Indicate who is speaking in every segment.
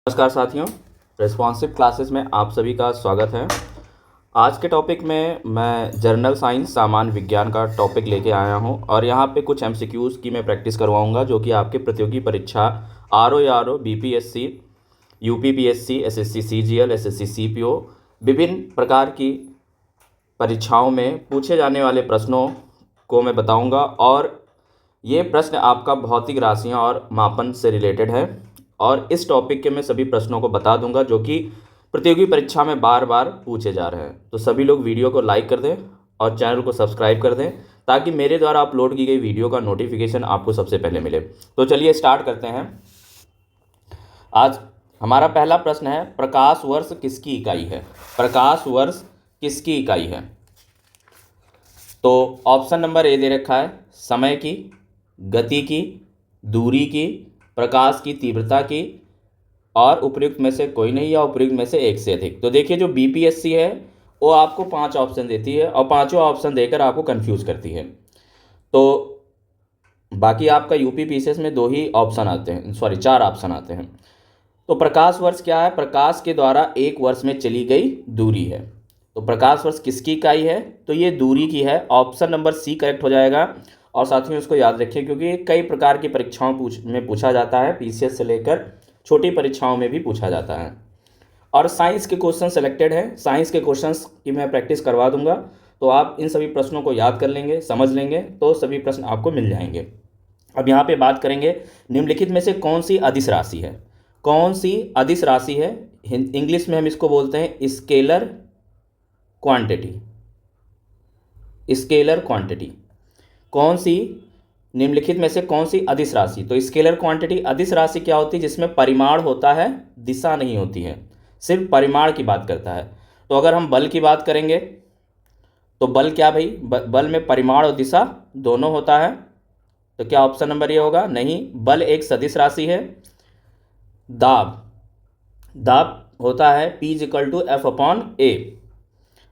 Speaker 1: नमस्कार साथियों, responsive classes में आप सभी का स्वागत है। आज के टॉपिक में मैं जर्नल साइंस सामान्य विज्ञान का टॉपिक लेके आया हूं और यहां पे कुछ एमसीक्यूज़ की मैं प्रैक्टिस करवाऊंगा जो कि आपके प्रतियोगी परीक्षा RO BPSC, UPPSC, SSC CGL, SSC CPO विभिन्न प्रकार की परीक्षाओं में पूछे जाने वाले प्रश्नों को मैं बताऊंगा। और ये प्रश्न आपका भौतिक राशियां और मापन से रिलेटेड है और इस टॉपिक के मैं सभी प्रश्नों को बता दूंगा जो कि प्रतियोगी परीक्षा में बार बार पूछे जा रहे हैं। तो सभी लोग वीडियो को लाइक कर दें और चैनल को सब्सक्राइब कर दें ताकि मेरे द्वारा अपलोड की गई वीडियो का नोटिफिकेशन आपको सबसे पहले मिले। तो चलिए स्टार्ट करते हैं। आज हमारा पहला प्रश्न है, प्रकाश वर्ष किसकी इकाई है? प्रकाश वर्ष किसकी इकाई है? तो ऑप्शन नंबर ए दे रखा है, समय की, गति की, दूरी की, प्रकाश की तीव्रता की और उपयुक्त में से कोई नहीं या उपयुक्त में से एक से अधिक। तो देखिए, जो बीपीएससी है वो आपको 5 ऑप्शन देती है और पांचों ऑप्शन देकर आपको कंफ्यूज करती है। तो बाकी आपका यूपीपीसीएस में 2 ही ऑप्शन आते हैं, 4 ऑप्शन आते हैं। तो प्रकाश वर्ष क्या है? प्रकाश के द्वारा एक वर्ष में चली गई दूरी है। तो प्रकाश वर्ष किसकी इकाई है? तो ये दूरी की है। ऑप्शन नंबर सी करेक्ट हो जाएगा। और साथियों इसको याद रखिए क्योंकि कई प्रकार की परीक्षाओं में पूछा जाता है, पीसीएस से लेकर छोटी परीक्षाओं में भी पूछा जाता है। और साइंस के क्वेश्चन सेलेक्टेड है, साइंस के क्वेश्चंस की मैं प्रैक्टिस करवा दूंगा। तो आप इन सभी प्रश्नों को याद कर लेंगे, समझ लेंगे तो सभी प्रश्न आपको मिल जाएंगे। अब यहाँ पे बात करेंगे, निम्नलिखित में से कौन सी अदिश राशि है? कौन सी अदिश राशि है? इंग्लिश में हम इसको बोलते हैं स्केलर क्वांटिटी। स्केलर क्वांटिटी कौन सी, निम्नलिखित में से कौन सी अदिश राशि? तो स्केलर क्वांटिटी अदिश राशि क्या होती है? जिसमें परिमाण होता है, दिशा नहीं होती है, सिर्फ परिमाण की बात करता है। तो अगर हम बल की बात करेंगे तो बल क्या भाई? बल में परिमाण और दिशा दोनों होता है। तो क्या ऑप्शन नंबर ये होगा? नहीं, बल एक सदिश राशि है। दाब होता है P=F/A।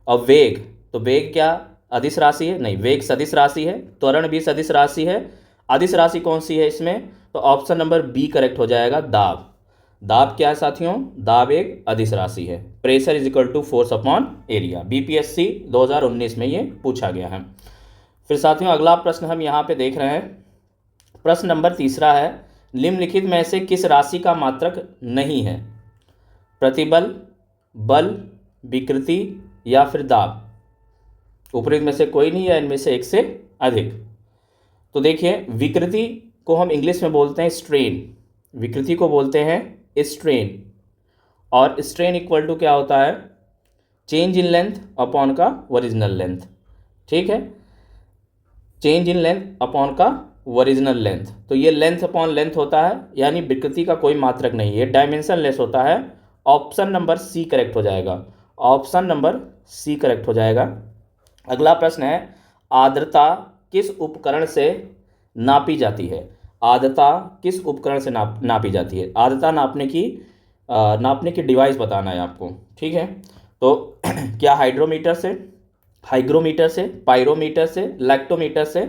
Speaker 1: और वेग, तो वेग क्या अदिश राशि है? नहीं, वेग सदिश राशि है। त्वरण भी सदिश राशि है। अदिश राशि कौन सी है इसमें? तो ऑप्शन नंबर बी करेक्ट हो जाएगा, दाब। दाब क्या है साथियों? दाब एक अदिश राशि है। Pressure force upon area, BPSC 2019 में ये पूछा गया है। फिर साथियों अगला प्रश्न हम यहाँ पे देख रहे हैं, प्रश्न नंबर तीसरा है, निम्नलिखित में से किस राशि का मात्रक नहीं है? प्रतिबल, बल, विकृति या फिर दाब। उपयुक्त में से कोई नहीं या इनमें से एक से अधिक। तो देखिए, विकृति को हम इंग्लिश में बोलते हैं स्ट्रेन। विकृति को बोलते हैं स्ट्रेन। और स्ट्रेन इक्वल टू क्या होता है? चेंज इन लेंथ अपॉन का ओरिजिनल लेंथ। ठीक है, चेंज इन लेंथ अपॉन का ओरिजिनल लेंथ। तो ये लेंथ अपॉन लेंथ होता है, यानी विकृति का कोई मात्रक नहीं है, डायमेंशन लेस होता है। ऑप्शन नंबर सी करेक्ट हो जाएगा। ऑप्शन नंबर सी करेक्ट हो जाएगा। अगला प्रश्न है, आर्द्रता किस उपकरण से नापी जाती है? आर्द्रता किस उपकरण से नापी जाती है? आर्द्रता नापने की डिवाइस बताना है आपको। ठीक है, तो क्या हाइग्रोमीटर से, पायरोमीटर से, लैक्टोमीटर से?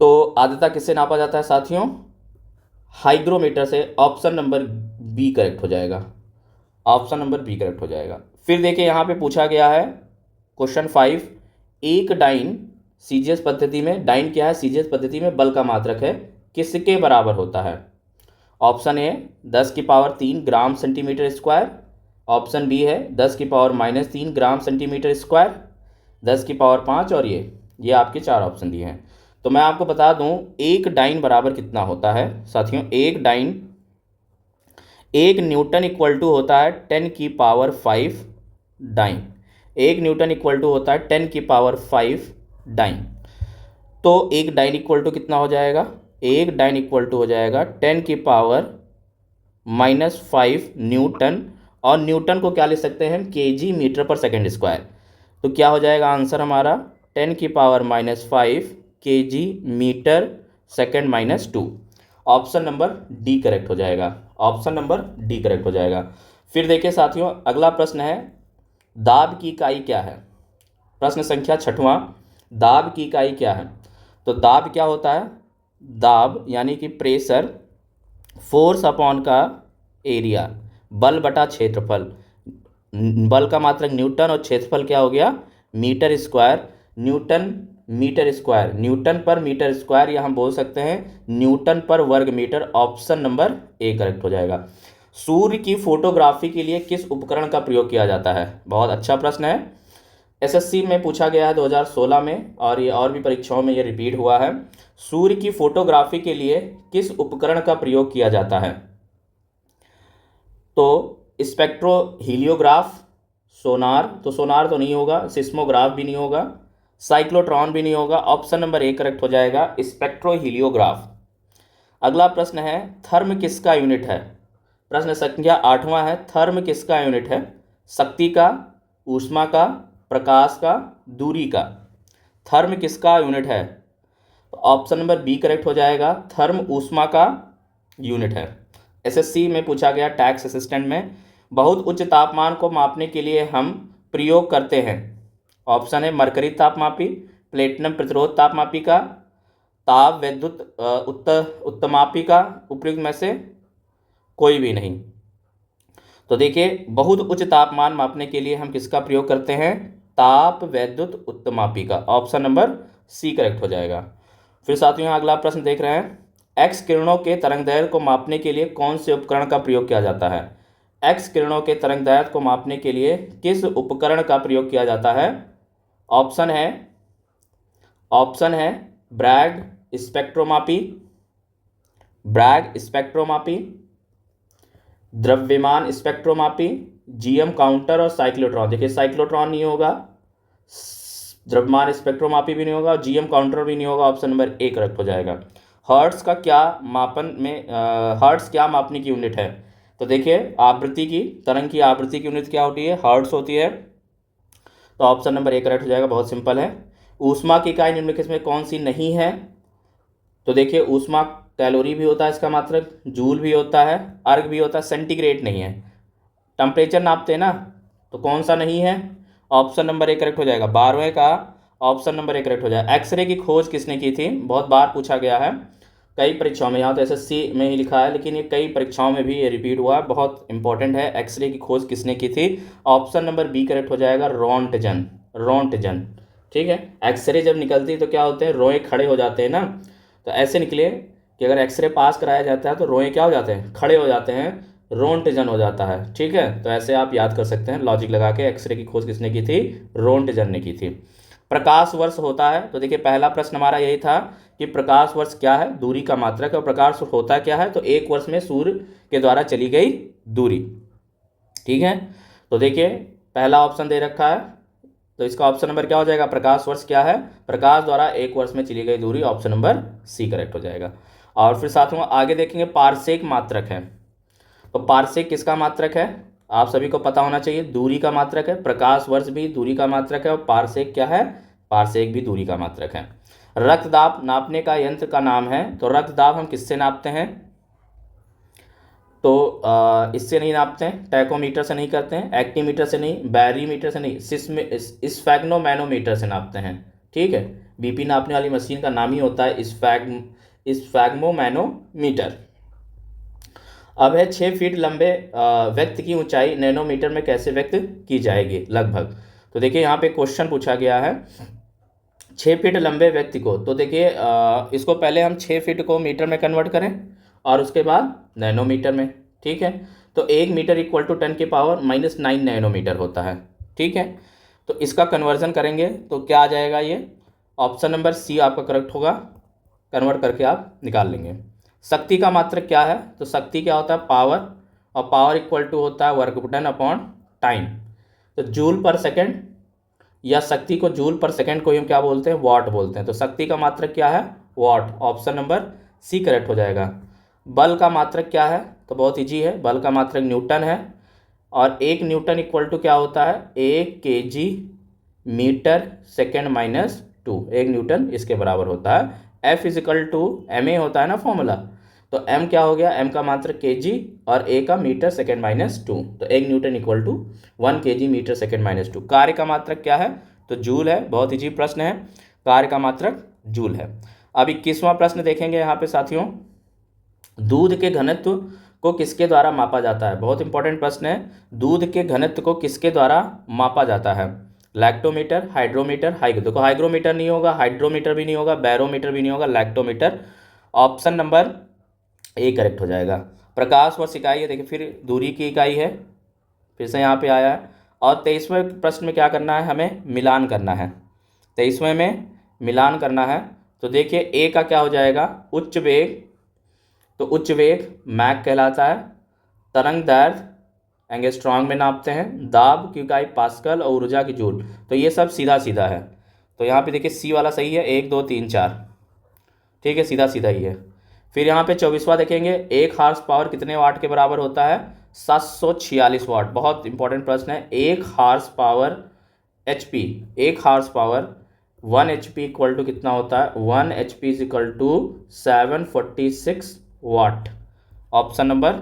Speaker 1: तो आर्द्रता किससे नापा जाता है साथियों? हाइग्रोमीटर से। ऑप्शन नंबर बी करेक्ट हो जाएगा। ऑप्शन नंबर बी करेक्ट हो जाएगा। फिर देखिए यहाँ पे पूछा गया है क्वेश्चन 5, एक डाइन सीजीएस पद्धति में, डाइन क्या है? सीजीएस पद्धति में बल का मात्रक है, किसके बराबर होता है? Option A 10⁻³ gram centimetre square. Option B है 10⁻³ ग्राम सेंटीमीटर स्क्वायर, 10⁵ और ये आपके 4 ऑप्शन दिए हैं। तो मैं आपको बता दूं, एक डाइन बराबर कितना होता है साथियों? एक न्यूटन इक्वल टू होता है 10⁵ डाइन। एक न्यूटन इक्वल टू होता है 10⁵ डाइन। तो एक डाइन इक्वल टू कितना हो जाएगा? एक डाइन इक्वल टू हो जाएगा 10⁻⁻5 न्यूटन। और न्यूटन को क्या ले सकते हैं हम? केजी मीटर पर सेकेंड स्क्वायर। तो क्या हो जाएगा आंसर हमारा? 10⁻⁻5 kg metre second -2। Option number D correct हो जाएगा। ऑप्शन नंबर डी करेक्ट हो जाएगा। फिर देखिए साथियों अगला प्रश्न है, दाब की इकाई क्या है? प्रश्न संख्या 6वां, दाब की इकाई क्या है? तो दाब क्या होता है? दाब यानी कि प्रेशर, फोर्स अपॉन का एरिया, बल बटा क्षेत्रफल, बल का मात्रक न्यूटन और क्षेत्रफल क्या हो गया, metre square. Newton metre square, newton पर मीटर स्क्वायर, या हम बोल सकते हैं न्यूटन पर वर्ग metre. Option number A correct हो जाएगा। सूर्य की फोटोग्राफी के लिए किस उपकरण का प्रयोग किया जाता है? बहुत अच्छा प्रश्न है, एसएससी में पूछा गया है 2016 में, और ये और भी परीक्षाओं में ये रिपीट हुआ है। सूर्य की फोटोग्राफी के लिए किस उपकरण का प्रयोग किया जाता है? तो स्पेक्ट्रो हीलियोग्राफ, सोनार, तो सोनार तो नहीं होगा, सिस्मोग्राफ भी नहीं होगा, साइक्लोट्रॉन भी नहीं होगा। ऑप्शन नंबर ए करेक्ट हो जाएगा, स्पेक्ट्रो हीलियोग्राफ। अगला प्रश्न है, थर्म किसका यूनिट है? प्रश्न संख्या 8वां है, थर्म किसका यूनिट है? शक्ति का, ऊष्मा का, प्रकाश का, दूरी का। थर्म किसका यूनिट है? तो ऑप्शन नंबर बी करेक्ट हो जाएगा, थर्म ऊष्मा का यूनिट है। एसएससी में पूछा गया टैक्स असिस्टेंट में, बहुत उच्च तापमान को मापने के लिए हम प्रयोग करते हैं। ऑप्शन है मरकरी तापमापी, प्लेटिनम प्रतिरोध तापमापी का, ताप विद्युत उत्तमापी का, उपयुक्त में से कोई भी नहीं। तो देखिए, बहुत उच्च तापमान मापने के लिए हम किसका प्रयोग करते हैं? ताप वैद्युत उत्तमापी का। ऑप्शन नंबर सी करेक्ट हो जाएगा। फिर साथियों अगला प्रश्न देख रहे हैं, एक्स किरणों के तरंगदैर्घ्य को मापने के लिए कौन से उपकरण का प्रयोग किया जाता है? एक्स किरणों के तरंगदैर्घ्य को मापने के लिए किस उपकरण का प्रयोग किया जाता है? ऑप्शन है ब्रैग स्पेक्ट्रोमापी, द्रव्यमान स्पेक्ट्रोमापी, जीएम काउंटर और साइक्लोट्रॉन। देखिए साइक्लोट्रॉन नहीं होगा, द्रव्यमान स्पेक्ट्रोमापी भी नहीं होगा, और जीएम काउंटर भी नहीं होगा। ऑप्शन नंबर ए करेक्ट हो जाएगा। हर्ट्स का क्या मापन में हर्ट्स क्या मापने की यूनिट है? तो देखिए आवृत्ति की, तरंग की आवृत्ति की यूनिट क्या होती है? हर्ट्स होती है। तो ऑप्शन नंबर ए करेक्ट हो जाएगा, बहुत सिंपल है। ऊष्मा की इकाई निम्नलिखित में कौन सी नहीं है? तो देखिए ऊष्मा कैलोरी भी होता है इसका मात्रक, जूल भी होता है, अर्ग भी होता है, सेंटीग्रेड नहीं है। टेम्परेचर नापते हैं ना, तो कौन सा नहीं है? ऑप्शन नंबर ए करेक्ट हो जाएगा। 12वें का ऑप्शन नंबर ए करेक्ट हो जाएगा। एक्सरे की खोज किसने की थी? बहुत बार पूछा गया है कई परीक्षाओं में, यहाँ तो एसएससी में ही लिखा है, लेकिन ये कई परीक्षाओं में भी ये रिपीट हुआ है, बहुत इंपॉर्टेंट है। एक्सरे की खोज किसने की थी? ऑप्शन नंबर बी करेक्ट हो जाएगा, रोंटजन। ठीक है, एक्सरे जब निकलती है तो क्या होते हैं? रोए खड़े हो जाते हैं ना, तो ऐसे निकले कि अगर एक्सरे पास कराया जाता है तो रोए क्या हो जाते हैं? खड़े हो जाते हैं, रोंटजन हो जाता है। ठीक है, तो ऐसे आप याद कर सकते हैं लॉजिक लगा के। एक्सरे की खोज किसने की थी? रोंटजन ने की थी। प्रकाश वर्ष होता है, तो देखिए पहला प्रश्न हमारा यही था कि प्रकाश वर्ष क्या है? दूरी का मात्रक है। और प्रकाश होता क्या है? तो एक वर्ष में सूर्य के द्वारा चली गई दूरी। ठीक है, तो देखिए पहला ऑप्शन दे रखा है, तो इसका ऑप्शन नंबर क्या हो जाएगा? प्रकाश वर्ष क्या है? प्रकाश द्वारा एक वर्ष में चली गई दूरी। ऑप्शन नंबर सी करेक्ट हो जाएगा। और फिर साथ में आगे देखेंगे, पारसेक मात्रक है। तो पारसेक किसका मात्रक है? आप सभी को पता होना चाहिए, दूरी का मात्रक है। प्रकाश वर्ष भी दूरी का मात्रक है, और पारसेक क्या है? पारसेक भी दूरी का मात्रक है। रक्तदाब नापने का यंत्र का नाम है, तो रक्तदाब हम किससे नापते हैं? तो इससे नहीं नापते हैं, टैकोमीटर से नहीं करते हैं, एक्टीमीटर से नहीं, बैरीमीटर से नहीं, स्फैग्नोमैनोमीटर से नापते हैं। ठीक है, बीपी नापने वाली मशीन का नाम ही होता है स्फैग्नोमैनोमीटर। अब है 6 फीट लंबे व्यक्ति की ऊंचाई नैनोमीटर में कैसे व्यक्त की जाएगी लगभग? तो देखिए यहाँ पे क्वेश्चन पूछा गया है 6 फीट लंबे व्यक्ति को, तो देखिए इसको पहले हम 6 फीट को मीटर में कन्वर्ट करें और उसके बाद नैनोमीटर में। ठीक है, तो 1 मीटर इक्वल टू 10⁻⁹ नैनोमीटर होता है। ठीक है, तो इसका कन्वर्जन करेंगे तो क्या आ जाएगा? ये ऑप्शन नंबर सी आपका करेक्ट होगा, कन्वर्ट करके आप निकाल लेंगे। शक्ति का मात्रक क्या है? तो शक्ति क्या होता है? पावर, और पावर इक्वल टू होता है वर्क डन अपॉन टाइम। तो जूल पर सेकंड, या शक्ति को जूल पर सेकंड को हम क्या बोलते हैं? वॉट बोलते हैं। तो शक्ति का मात्रक क्या है? Watt. Option number C correct हो जाएगा। बल का मात्रक क्या है? तो बहुत ईजी है, बल का मात्रक न्यूटन है, और 1 न्यूटन इक्वल टू क्या होता है? 1 kg metre second minus 2। 1 newton इसके बराबर होता है। F इजिकल टू ma होता है ना फॉर्मूला, तो m क्या हो गया? m का मात्रक kg और a का मीटर सेकेंड माइनस 2, तो 1 newton equal to 1 kg metre second minus 2। कार्य का मात्रक क्या है? तो जूल है, बहुत ईजी प्रश्न है, कार्य का मात्रक जूल है। अब 21वां प्रश्न देखेंगे यहाँ पे साथियों, दूध के घनत्व को किसके द्वारा मापा जाता है? बहुत इंपॉर्टेंट प्रश्न है। दूध के घनत्व को किसके द्वारा मापा जाता है? लैक्टोमीटर, हाइड्रोमीटर, देखो हाइग्रोमीटर नहीं होगा, हाइड्रोमीटर भी नहीं होगा, बैरोमीटर भी नहीं होगा, lactometer. Option number A correct हो जाएगा। प्रकाश वर्ष इकाई है, देखिए फिर दूरी की इकाई है, फिर से यहाँ पे आया है। और 23वें प्रश्न में क्या करना है? हमें मिलान करना है। 23वें में मिलान करना है। तो देखिए ए का क्या हो जाएगा? उच्च वेग, तो उच्च वेग मैक कहलाता है। तरंग दैर्ध्य एंगस्ट्रॉन्ग में नापते हैं। दाब की इकाई पास्कल और ऊर्जा की जूल। तो ये सब सीधा सीधा है। तो यहाँ पे देखिए सी वाला सही है, 1 2 3 4, ठीक है, सीधा सीधा ही है। फिर यहाँ पे 24वां देखेंगे, 1 हार्स पावर कितने वाट के बराबर होता है? 746 वाट। बहुत इंपॉर्टेंट प्रश्न है। 1 horse power HP, 1 horse power 1 HP equal to कितना होता है? 1 HP is equal to 746 watt. Option number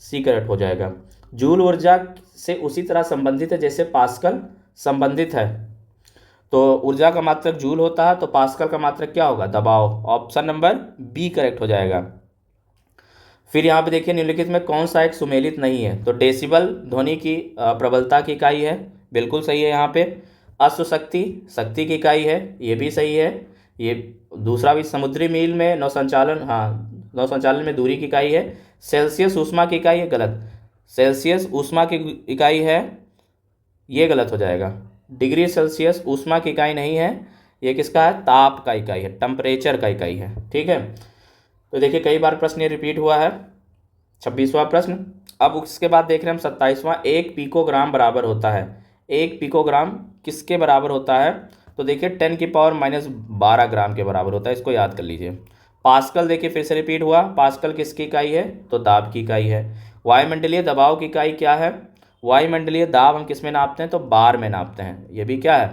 Speaker 1: C correct हो जाएगा। जूल ऊर्जा से उसी तरह संबंधित है जैसे पास्कल संबंधित है। तो ऊर्जा का मात्रक जूल होता है, तो पास्कल का मात्रक क्या होगा? दबाव। ऑप्शन नंबर बी करेक्ट हो जाएगा। फिर यहाँ पे देखिए निम्नलिखित में कौन सा एक सुमेलित नहीं है? तो डेसिबल ध्वनि की प्रबलता की इकाई है, बिल्कुल सही है। यहाँ पे अश्व शक्ति शक्ति की इकाई है, ये भी सही है। ये दूसरा भी समुद्री मील में नौसंचालन, हाँ नौसंचालन में दूरी की इकाई है। सेल्सियस ऊष्मा की इकाई है, गलत। सेल्सियस ऊष्मा की इकाई है, ये गलत हो जाएगा। डिग्री सेल्सियस ऊष्मा की इकाई नहीं है, ये किसका है? ताप का इकाई है, टेम्परेचर का इकाई है, ठीक है। तो देखिए कई बार प्रश्न ये रिपीट हुआ है। 26वां प्रश्न। अब उसके बाद देख रहे हैं हम 27वां। 1 पिकोग्राम बराबर होता है, 1 पिकोग्राम किसके बराबर होता है? तो देखिए 10⁻⁻12 ग्राम के बराबर होता है, इसको याद कर लीजिए। पास्कल देखिए फिर से रिपीट हुआ, पास्कल किसकी इकाई है? तो दाब की इकाई है। वायुमंडलीय दबाव की इकाई क्या है? वायुमंडलीय दाब हम किस में नापते हैं? तो बार में नापते हैं। ये भी क्या है?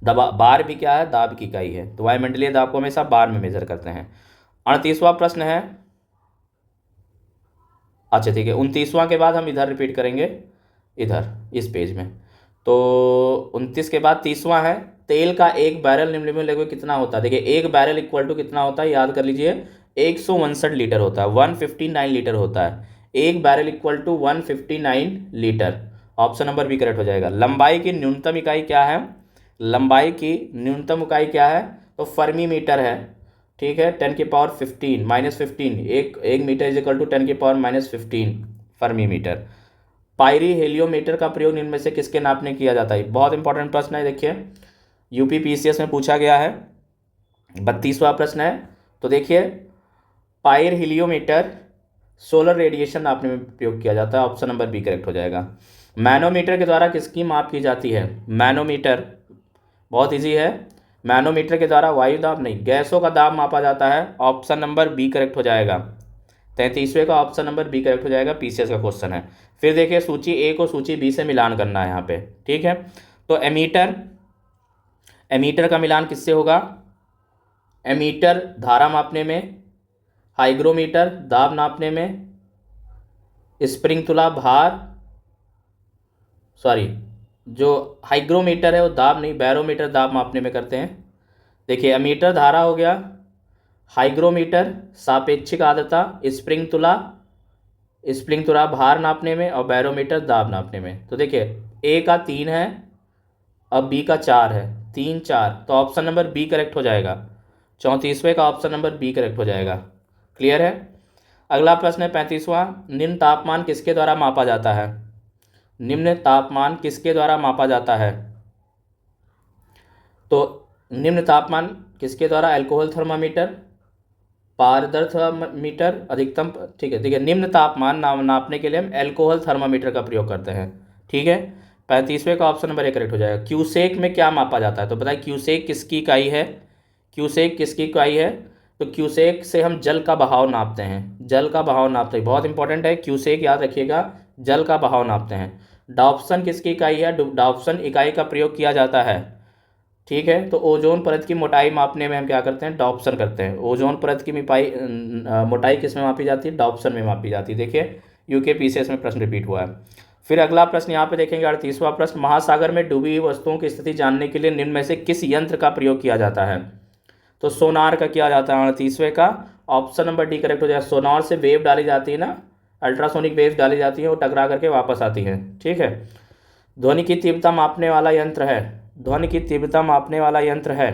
Speaker 1: दबा बार भी क्या है? दाब की इकाई है। तो वायुमंडलीय दाब को हमेशा बार में मेजर करते हैं। 38वां प्रश्न है, अच्छा ठीक है, 29वां के बाद हम इधर रिपीट करेंगे, इधर इस पेज में। तो 29 के बाद 30वां है, तेल का एक बैरल निम्नलिखित में लगभग कितना होता है? देखिए एक बैरल इक्वल टू कितना होता है? याद कर लीजिए, 159 लीटर होता है, 159 लीटर होता है। एक barrel equal to 159 litre. Option number B correct हो जाएगा। लंबाई की न्यूनतम इकाई क्या है? लंबाई की न्यूनतम इकाई क्या है? तो फर्मी मीटर है, ठीक है। 10⁻15 -15, एक metre is equal to 10⁻−15 fermi metre. Pyrheliometer का प्रयोग निम्न में से किसके नापने किया जाता है? बहुत इंपॉर्टेंट प्रश्न है, देखिए यूपी PCS में पूछा गया है। 32वां प्रश्न है। तो देखिए पायर हेलियोमीटर सोलर रेडिएशन नापने में प्रयोग किया जाता है। ऑप्शन नंबर बी करेक्ट हो जाएगा। मैनोमीटर के द्वारा किसकी माप की जाती है? मैनोमीटर बहुत इजी है। मैनोमीटर के द्वारा वायु दाब नहीं, गैसों का दाब मापा जाता है। ऑप्शन नंबर बी करेक्ट हो जाएगा। 33वें का ऑप्शन नंबर बी करेक्ट हो जाएगा, PCS का क्वेश्चन है। फिर देखिए सूची ए को सूची बी से मिलान करना है यहाँ पे, ठीक है। तो एमीटर का मिलान किससे होगा? एमीटर धारा मापने में, हाइग्रोमीटर दाब नापने में, स्प्रिंग तुला भार, सॉरी जो हाइग्रोमीटर है वो दाब नहीं, बैरोमीटर दाब मापने में करते हैं। देखिए एमीटर धारा हो गया, हाइग्रोमीटर सापेक्षिक आर्द्रता, स्प्रिंग तुला भार नापने में, और बैरोमीटर दाब नापने में। तो देखिए ए का 3 है, अब बी का 4 है, 3 4, तो ऑप्शन नंबर बी करेक्ट हो जाएगा। 34वें का ऑप्शन नंबर बी करेक्ट हो जाएगा। क्लियर है। अगला प्रश्न है 35वां। निम्न तापमान किसके द्वारा मापा जाता है? निम्न तापमान किसके द्वारा मापा जाता है? तो निम्न तापमान किसके द्वारा? अल्कोहल थर्मामीटर, पारदर्शी थर्मामीटर, अधिकतम, ठीक है। देखिए निम्न तापमान नापने के लिए हम अल्कोहल थर्मामीटर का प्रयोग करते हैं, ठीक है। 35वें का ऑप्शन नंबर ए करेक्ट हो जाएगा। क्यूसेक में क्या मापा जाता है? तो बताइए क्यूसेक किसकी इकाई है? क्यूसेक किसकी इकाई है? तो क्यूसेक से हम जल का बहाव नापते हैं, जल का बहाव नापते हैं, बहुत इंपॉर्टेंट है क्यूसेक, याद रखिएगा, जल का बहाव नापते हैं। डॉप्सन किसकी इकाई है? डॉप्सन इकाई का प्रयोग किया जाता है, ठीक है। तो ओजोन परत की मोटाई मापने में हम क्या करते हैं? डॉप्सन करते हैं। ओजोन परत की मोटाई किस में मापी जाती है? डॉप्सन में मापी जाती है। देखिए यूके PCS में प्रश्न रिपीट हुआ है। फिर अगला प्रश्न यहाँ पे देखेंगे 38वां प्रश्न। महासागर में डूबी हुई वस्तुओं की स्थिति जानने के लिए निम्न में से किस यंत्र का प्रयोग किया जाता है? तो सोनार का किया जाता है। 38वें का ऑप्शन नंबर डी करेक्ट हो जाएगा। सोनार से वेव डाली जाती है ना, अल्ट्रासोनिक वेव्स डाली जाती हैं, वो टकरा करके वापस आती हैं। ठीक है। ध्वनि की तीव्रता मापने वाला यंत्र है, ध्वनि की तीव्रता मापने वाला यंत्र है।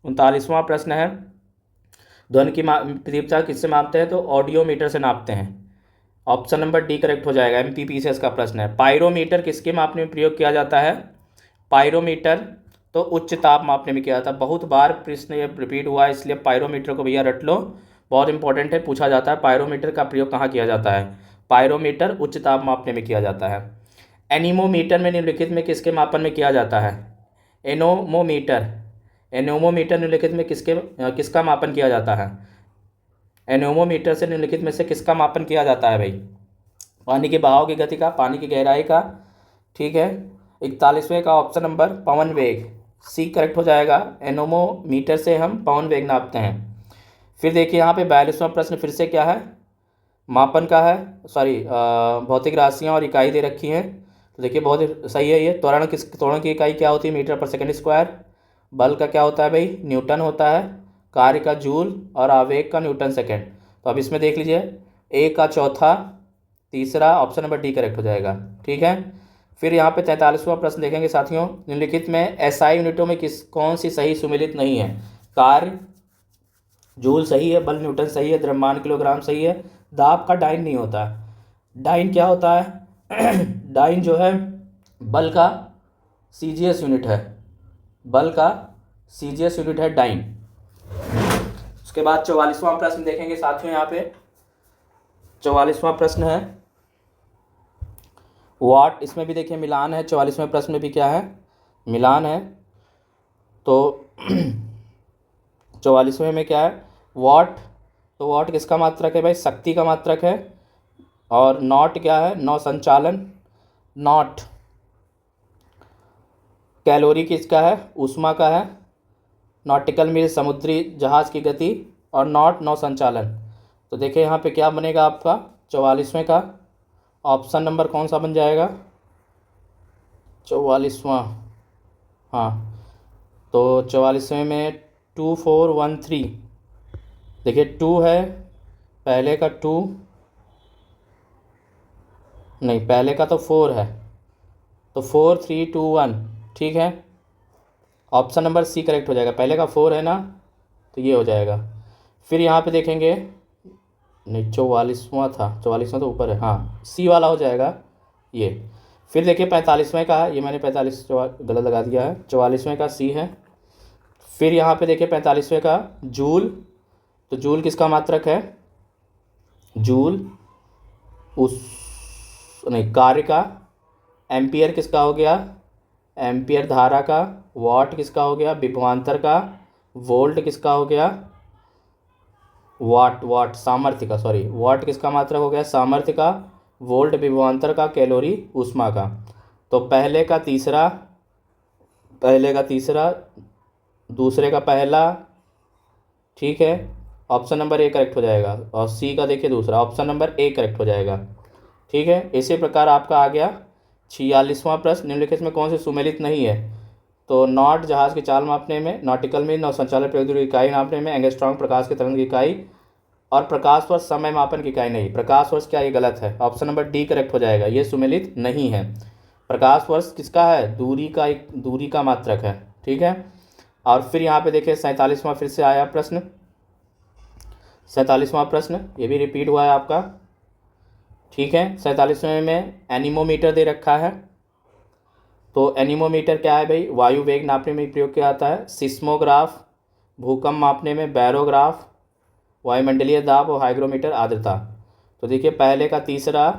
Speaker 1: 39वां प्रश्न है, ध्वनि की तीव्रता किससे मापते हैं? तो ऑडियोमीटर से नापते हैं। ऑप्शन नंबर डी करेक्ट हो जाएगा। एमपीपीसीएस का प्रश्न है। पायरोमीटर किसके मापने में प्रयोग किया जाता है? पायरोमीटर तो उच्च ताप मापने में किया जाता है। बहुत बार प्रश्न ये रिपीट हुआ है, इसलिए पायरोमीटर को भैया रट लो, बहुत इंपॉर्टेंट है, पूछा जाता है पायरोमीटर का प्रयोग कहाँ किया जाता है। पायरोमीटर उच्च ताप मापने में किया जाता है। एनीमोमीटर में निम्नलिखित में किसके मापन में किया जाता है? एनोमोमीटर, एनोमोमीटर निम्नलिखित में किसका मापन किया जाता है? एनोमोमीटर से निम्नलिखित में से किसका मापन किया जाता है भाई? पानी के बहाव की गति का, पानी की गहराई का। ठीक है। 41वें का ऑप्शन नंबर पवन वेग, सी करेक्ट हो जाएगा। एनोमोमीटर से हम पवन वेग नापते हैं। फिर देखिए यहाँ पे 42वां प्रश्न फिर से क्या है? मापन का है, सॉरी भौतिक राशियाँ और इकाई दे रखी हैं। तो देखिए बहुत सही है ये। त्वरण की इकाई क्या होती है? मीटर पर सेकंड स्क्वायर। बल का क्या होता है भाई? न्यूटन होता है। कार्य का जूल और आवेग का न्यूटन सेकंड। तो अब इसमें देख लीजिए, ए का चौथा, तीसरा, ऑप्शन नंबर डी करेक्ट हो जाएगा। ठीक है। फिर यहाँ पे 43वां प्रश्न देखेंगे साथियों, निम्नलिखित में एसआई यूनिटों में कौन सी सही सुमेलित नहीं है? कार्य जूल सही है, बल न्यूटन सही है, द्रव्यमान किलोग्राम सही है, दाब का डाइन नहीं होता। डाइन क्या होता है? डाइन जो है बल का सीजीएस यूनिट है, बल का सीजीएस यूनिट है डाइन। उसके बाद 44वां प्रश्न देखेंगे साथियों, यहाँ पे 44वां प्रश्न है वाट। इसमें भी देखिए मिलान है, 44वें प्रश्न में भी क्या है? मिलान है। तो 44वें में क्या है? वाट। तो वाट किसका मात्रक है भाई? शक्ति का मात्रक है। और नॉट क्या है? नौ संचालन। नॉट कैलोरी किसका है? ऊष्मा का है। नॉटिकल मील समुद्री जहाज की गति। और नॉट नौ संचालन। तो देखिए यहाँ पे क्या बनेगा आपका 44वें का ऑप्शन नंबर कौन सा बन जाएगा? 44वां, हाँ। तो 44वें में 2413, देखिए 2 है, पहले का 2 नहीं, पहले का तो 4 है, तो 4321। ठीक है। ऑप्शन नंबर सी करेक्ट हो जाएगा। पहले का 4 है ना, तो ये हो जाएगा। फिर यहाँ पे देखेंगे, नहीं 44वां था, 44वां तो ऊपर है, हाँ सी वाला हो जाएगा ये। फिर देखिए 45वें का है, ये मैंने 45 गलत लगा दिया है, 44वें का सी है। फिर यहाँ पे देखिए 45वें का जूल। तो जूल किसका मात्रक है? जूल उस नहीं, कार्य का। एम्पियर किसका हो गया? एम्पियर धारा का। वाट किसका हो गया? विभवांतर का। वोल्ट किसका हो गया? वाट सामर्थ्य का, सॉरी वाट किसका मात्रक हो गया? सामर्थ्य का। वोल्ट विभवांतर का। कैलोरी ऊष्मा का। तो पहले का तीसरा, दूसरे का पहला। ठीक है। ऑप्शन नंबर ए करेक्ट हो जाएगा। और सी का देखिए दूसरा, ऑप्शन नंबर ए करेक्ट हो जाएगा। ठीक है। इसी प्रकार आपका आ गया 46वां प्रश्न, निम्नलिखित में कौन से सुमेलित नहीं है? तो नॉट जहाज की चाल मापने में, नॉटिकल मील नौ संचालन प्रौद्योगिकी इकाई नापने में, एंगस्ट्रॉम प्रकाश के तरंग की इकाई, और प्रकाश वर्ष समय मापन की इकाई नहीं। प्रकाश वर्ष क्या, ये गलत है। ऑप्शन नंबर डी करेक्ट हो जाएगा, ये सुमेलित नहीं है। प्रकाश वर्ष किसका है? दूरी का मात्रक है। ठीक है। और फिर यहाँ पे देखिए 47वां फिर से आया प्रश्न, 47वां प्रश्न ये भी रिपीट हुआ है आपका। ठीक है। 47वें में एनीमोमीटर दे रखा है। तो एनीमोमीटर क्या है भाई? वायु वेग नापने में प्रयोग किया जाता है। सिस्मोग्राफ भूकंप मापने में, बैरोग्राफ वायुमंडलीय दाब, और हाइग्रोमीटर आर्द्रता। तो देखिए पहले का तीसरा,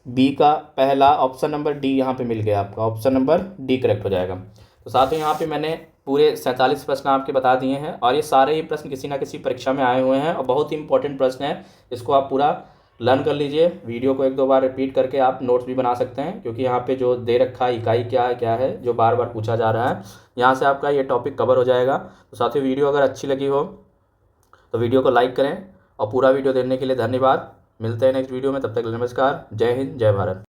Speaker 1: बी का पहला, ऑप्शन नंबर डी यहाँ पे मिल गया आपका, ऑप्शन नंबर डी करेक्ट हो जाएगा। तो साथ ही यहाँ पे मैंने पूरे 47 प्रश्न आपके बता दिए हैं, और ये सारे ही प्रश्न किसी ना किसी परीक्षा में आए हुए हैं और बहुत ही इंपॉर्टेंट प्रश्न है। इसको आप पूरा लर्न कर लीजिए। वीडियो को 1-2 बार रिपीट करके आप नोट्स भी बना सकते हैं, क्योंकि यहाँ पे जो दे रखा है इकाई क्या है जो बार बार पूछा जा रहा है, यहाँ से आपका ये टॉपिक कवर हो जाएगा। तो साथियों वीडियो अगर अच्छी लगी हो तो वीडियो को लाइक करें, और पूरा वीडियो देखने के लिए धन्यवाद। मिलते हैं नेक्स्ट वीडियो में, तब तक नमस्कार, जय हिंद, जय भारत।